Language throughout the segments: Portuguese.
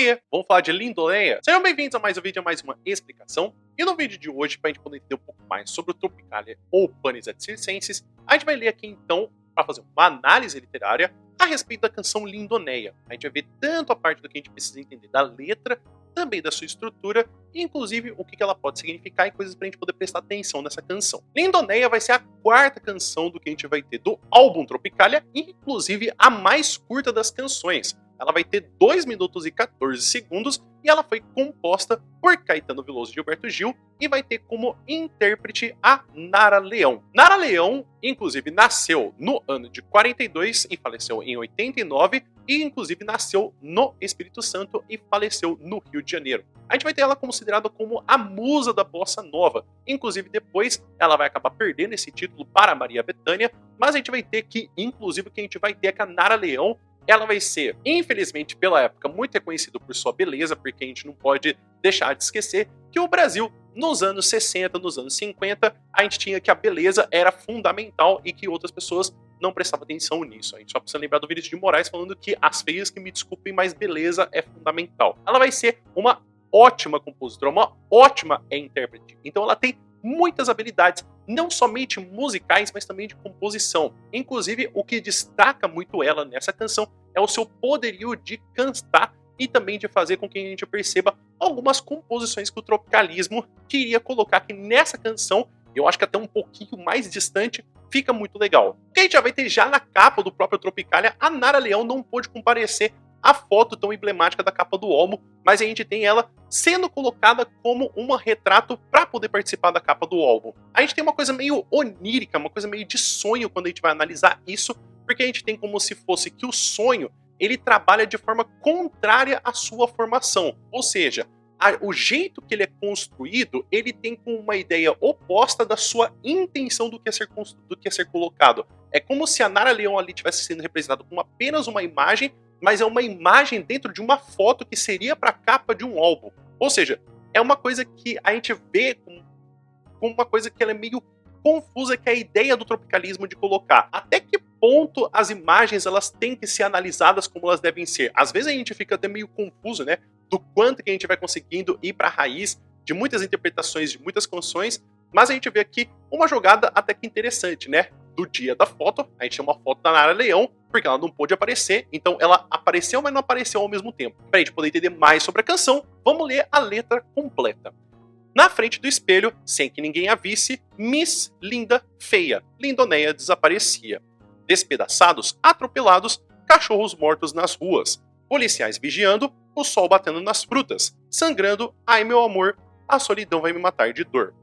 Oiê, vamos falar de Lindoneia? Sejam bem-vindos a mais um vídeo, a mais uma explicação. E no vídeo de hoje, para a gente poder entender um pouco mais sobre o Tropicalia ou Panis Circenses, a gente vai ler aqui então, para fazer uma análise literária a respeito da canção Lindoneia. A gente vai ver tanto a parte do que a gente precisa entender da letra, também da sua estrutura, e inclusive o que ela pode significar e coisas pra gente poder prestar atenção nessa canção. Lindoneia vai ser a quarta canção do que a gente vai ter do álbum Tropicalia, e inclusive a mais curta das canções. Ela vai ter 2 minutos e 14 segundos e ela foi composta por Caetano Veloso e Gilberto Gil e vai ter como intérprete a Nara Leão. Nara Leão, inclusive, nasceu no ano de 42 e faleceu em 89 e, inclusive, nasceu no Espírito Santo e faleceu no Rio de Janeiro. A gente vai ter ela considerada como a musa da bossa nova. Inclusive, depois ela vai acabar perdendo esse título para Maria Bethânia, mas a gente vai ter que, inclusive, o que a gente vai ter é que a Nara Leão ela vai ser, infelizmente, pela época, muito reconhecido por sua beleza, porque a gente não pode deixar de esquecer que o Brasil, nos anos 60, nos anos 50, a gente tinha que a beleza era fundamental e que outras pessoas não prestavam atenção nisso. A gente só precisa lembrar do Vinícius de Moraes falando que as feias que me desculpem, mas beleza é fundamental. Ela vai ser uma ótima compositora, uma ótima intérprete. Então ela tem muitas habilidades, não somente musicais, mas também de composição. Inclusive, o que destaca muito ela nessa canção é o seu poderio de cantar e também de fazer com que a gente perceba algumas composições que o tropicalismo queria colocar aqui nessa canção. Eu acho que até um pouquinho mais distante fica muito legal. O que a gente já vai ter já na capa do próprio Tropicalia, a Nara Leão não pôde comparecer a foto tão emblemática da capa do álbum, mas a gente tem ela sendo colocada como um retrato para poder participar da capa do álbum. A gente tem uma coisa meio onírica, uma coisa meio de sonho quando a gente vai analisar isso, porque a gente tem como se fosse que o sonho, ele trabalha de forma contrária à sua formação, ou seja, o jeito que ele é construído, ele tem com uma ideia oposta da sua intenção do que é ser colocado. É como se a Nara Leão ali estivesse sendo representada como apenas uma imagem, mas é uma imagem dentro de uma foto que seria para a capa de um álbum. Ou seja, é uma coisa que a gente vê como uma coisa que ela é meio confusa, que é a ideia do tropicalismo de colocar. Até que ponto as imagens elas têm que ser analisadas como elas devem ser? Às vezes a gente fica até meio confuso, né? Do quanto que a gente vai conseguindo ir para a raiz de muitas interpretações, de muitas canções, mas a gente vê aqui uma jogada até que interessante, né? Do dia da foto, a gente tem uma foto da Nara Leão, porque ela não pôde aparecer, então ela apareceu, mas não apareceu ao mesmo tempo. Para a gente poder entender mais sobre a canção, vamos ler a letra completa. Na frente do espelho, sem que ninguém a visse, Miss Linda Feia, Lindoneia desaparecia. Despedaçados, atropelados, cachorros mortos nas ruas, policiais vigiando, o sol batendo nas frutas, sangrando, ai meu amor, a solidão vai me matar de dor.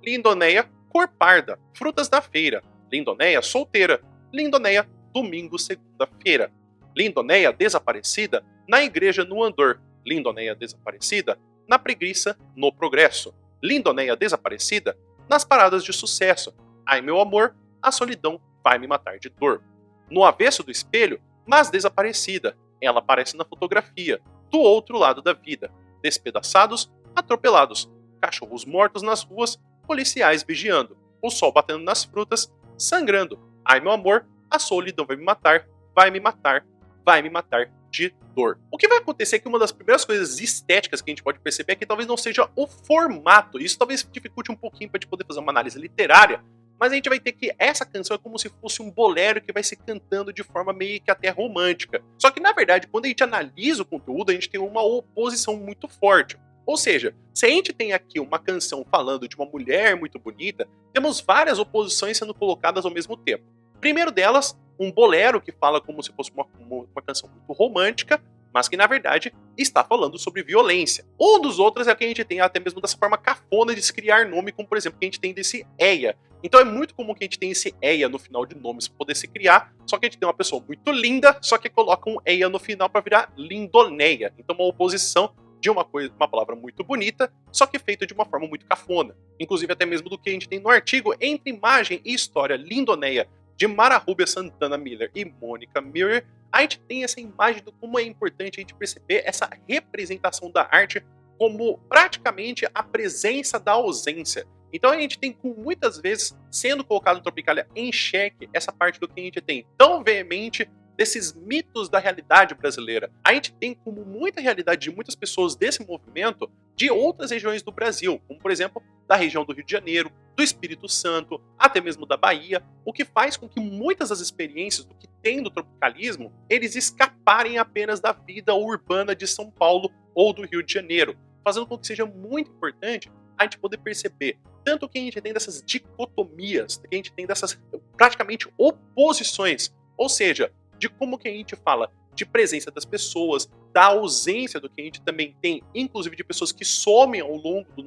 Lindoneia, cor parda, frutas da feira. Lindoneia solteira, Lindoneia domingo, segunda-feira. Lindoneia desaparecida, na igreja no andor. Lindoneia desaparecida, na preguiça, no progresso. Lindoneia desaparecida, nas paradas de sucesso. Ai meu amor, a solidão vai me matar de dor. No avesso do espelho, mas desaparecida, ela aparece na fotografia, do outro lado da vida. Despedaçados, atropelados, cachorros mortos nas ruas, policiais vigiando, o sol batendo nas frutas, sangrando. Ai meu amor, a solidão vai me matar, vai me matar, vai me matar de dor. O que vai acontecer é que uma das primeiras coisas estéticas que a gente pode perceber é que talvez não seja o formato. Isso talvez dificulte um pouquinho para a gente poder fazer uma análise literária, mas a gente vai ter que essa canção é como se fosse um bolero que vai se cantando de forma meio que até romântica. Só que na verdade, quando a gente analisa o conteúdo, a gente tem uma oposição muito forte. Ou seja, se a gente tem aqui uma canção falando de uma mulher muito bonita, temos várias oposições sendo colocadas ao mesmo tempo. Primeiro delas, um bolero que fala como se fosse uma canção muito romântica, mas que na verdade está falando sobre violência. Um dos outros é que a gente tem até mesmo dessa forma cafona de se criar nome, como por exemplo que a gente tem desse Eia. Então é muito comum que a gente tenha esse Eia no final de nomes para poder se criar, só que a gente tem uma pessoa muito linda, só que coloca um Eia no final para virar Lindoneia. Então uma oposição de uma palavra muito bonita, só que feita de uma forma muito cafona. Inclusive até mesmo do que a gente tem no artigo Entre Imagem e História Lindoneia, de Mara Rúbia Santana Miller e Mônica Miller, a gente tem essa imagem do como é importante a gente perceber essa representação da arte como praticamente a presença da ausência. Então a gente tem muitas vezes sendo colocado no Tropicalia em xeque essa parte do que a gente tem tão veemente desses mitos da realidade brasileira. A gente tem como muita realidade de muitas pessoas desse movimento de outras regiões do Brasil, como por exemplo, da região do Rio de Janeiro, do Espírito Santo, até mesmo da Bahia, o que faz com que muitas das experiências do que tem do tropicalismo, eles escaparem apenas da vida urbana de São Paulo ou do Rio de Janeiro, fazendo com que seja muito importante a gente poder perceber tanto que a gente tem dessas dicotomias, que a gente tem dessas praticamente oposições, ou seja, de como que a gente fala de presença das pessoas, da ausência do que a gente também tem, inclusive de pessoas que somem ao longo dos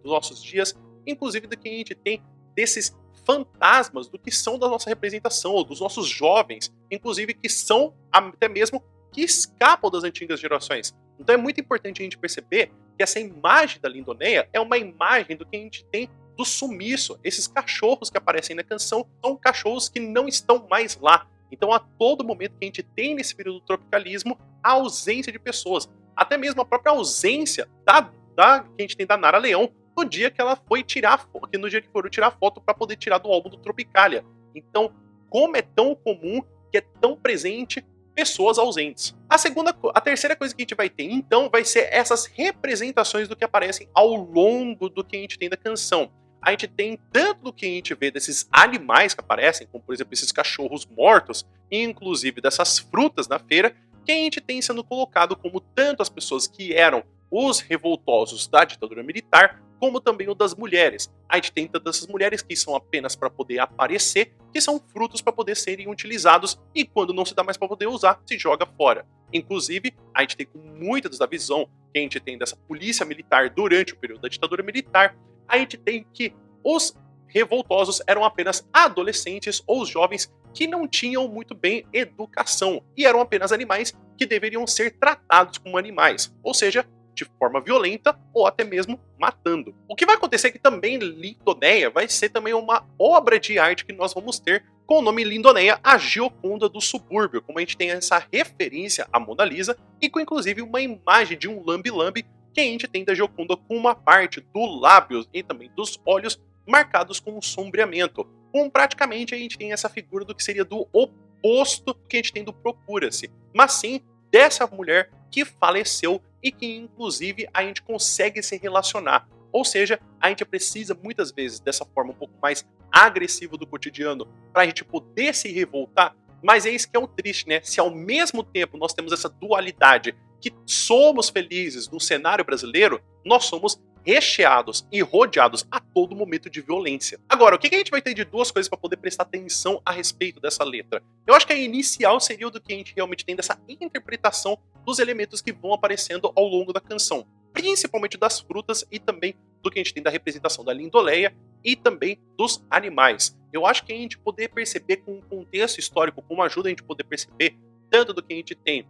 nossos dias, inclusive do que a gente tem desses fantasmas do que são da nossa representação, ou dos nossos jovens, inclusive que são até mesmo que escapam das antigas gerações. Então é muito importante a gente perceber que essa imagem da Lindonéia é uma imagem do que a gente tem do sumiço. Esses cachorros que aparecem na canção são cachorros que não estão mais lá. Então, a todo momento que a gente tem nesse período do tropicalismo, a ausência de pessoas. Até mesmo a própria ausência que a gente tem da Nara Leão no dia que ela foi tirar no dia que foram tirar foto para poder tirar do álbum do Tropicália. Então, como é tão comum que é tão presente pessoas ausentes. A terceira coisa que a gente vai ter, então, vai ser essas representações do que aparecem ao longo do que a gente tem da canção. A gente tem tanto do que a gente vê desses animais que aparecem, como por exemplo esses cachorros mortos, e inclusive dessas frutas na feira, que a gente tem sendo colocado como tanto as pessoas que eram os revoltosos da ditadura militar, como também o das mulheres. A gente tem tantas essas mulheres que são apenas para poder aparecer, que são frutos para poder serem utilizados, e quando não se dá mais para poder usar, se joga fora. Inclusive, a gente tem com muita da visão que a gente tem dessa polícia militar durante o período da ditadura militar, a gente tem que os revoltosos eram apenas adolescentes ou jovens que não tinham muito bem educação e eram apenas animais que deveriam ser tratados como animais, ou seja, de forma violenta ou até mesmo matando. O que vai acontecer é que também Lindonéia vai ser também uma obra de arte que nós vamos ter com o nome Lindonéia, a Gioconda do subúrbio, como a gente tem essa referência à Mona Lisa e com inclusive uma imagem de um lambe-lambe que a gente tem da Gioconda com uma parte do lábio e também dos olhos marcados com um sombreamento. Praticamente a gente tem essa figura do que seria do oposto que a gente tem do Procura-se, mas sim dessa mulher que faleceu e que inclusive a gente consegue se relacionar. Ou seja, a gente precisa muitas vezes dessa forma um pouco mais agressiva do cotidiano para a gente poder se revoltar, mas é isso que é o triste, né? Se ao mesmo tempo nós temos essa dualidade que somos felizes no cenário brasileiro, nós somos recheados e rodeados a todo momento de violência. Agora, o que a gente vai ter de duas coisas para poder prestar atenção a respeito dessa letra? Eu acho que a inicial seria o do que a gente realmente tem dessa interpretação dos elementos que vão aparecendo ao longo da canção, principalmente das frutas e também do que a gente tem da representação da Lindonéia e também dos animais. Eu acho que a gente poder perceber com um contexto histórico, como ajuda a gente poder perceber tanto do que a gente tem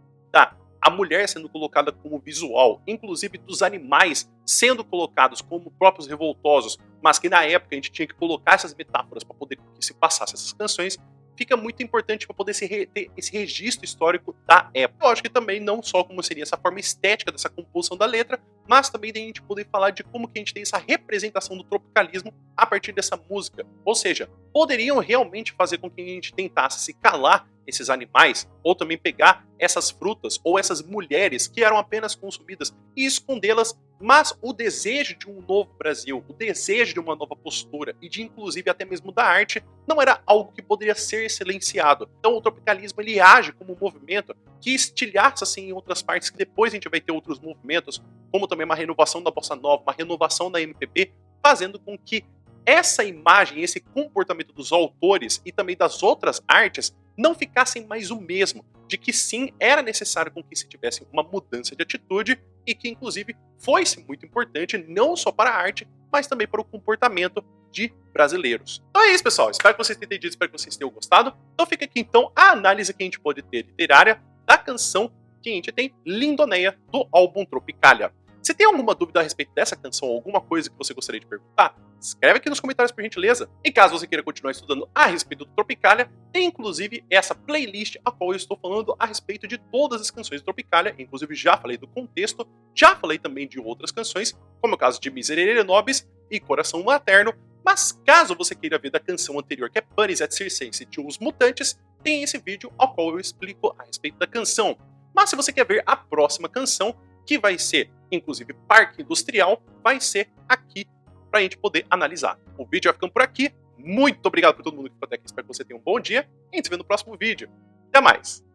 a mulher sendo colocada como visual, inclusive dos animais sendo colocados como próprios revoltosos, mas que na época a gente tinha que colocar essas metáforas para poder que se passasse essas canções, fica muito importante para poder ter esse registro histórico da época. Eu acho que também não só como seria essa forma estética dessa composição da letra, mas também da gente poder falar de como que a gente tem essa representação do tropicalismo a partir dessa música. Ou seja, poderiam realmente fazer com que a gente tentasse se calar esses animais, ou também pegar essas frutas, ou essas mulheres que eram apenas consumidas e escondê-las, mas o desejo de um novo Brasil, o desejo de uma nova postura e de inclusive até mesmo da arte, não era algo que poderia ser silenciado. Então o tropicalismo ele age como um movimento que estilhaça assim em outras partes, que depois a gente vai ter outros movimentos, como também uma renovação da bossa nova, uma renovação da MPB, fazendo com que essa imagem, esse comportamento dos autores e também das outras artes não ficassem mais o mesmo, de que sim, era necessário com que se tivesse uma mudança de atitude e que inclusive foi-se muito importante não só para a arte, mas também para o comportamento de brasileiros. Então é isso, pessoal. Espero que vocês tenham entendido, espero que vocês tenham gostado. Então fica aqui então a análise que a gente pode ter literária da canção que a gente tem, Lindonéia, do álbum Tropicália. Se tem alguma dúvida a respeito dessa canção, alguma coisa que você gostaria de perguntar, escreve aqui nos comentários por gentileza. E caso você queira continuar estudando a respeito do Tropicália, tem inclusive essa playlist a qual eu estou falando a respeito de todas as canções do Tropicália. Inclusive já falei do contexto, já falei também de outras canções, como o caso de Miserere Nobis e Coração Materno. Mas caso você queira ver da canção anterior, que é Panis et Circense de Os Mutantes, tem esse vídeo ao qual eu explico a respeito da canção. Mas se você quer ver a próxima canção, que vai ser, inclusive, Parque Industrial, vai ser aqui pra gente poder analisar. O vídeo vai ficando por aqui. Muito obrigado por todo mundo que ficou até aqui. Espero que você tenha um bom dia. E a gente se vê no próximo vídeo. Até mais!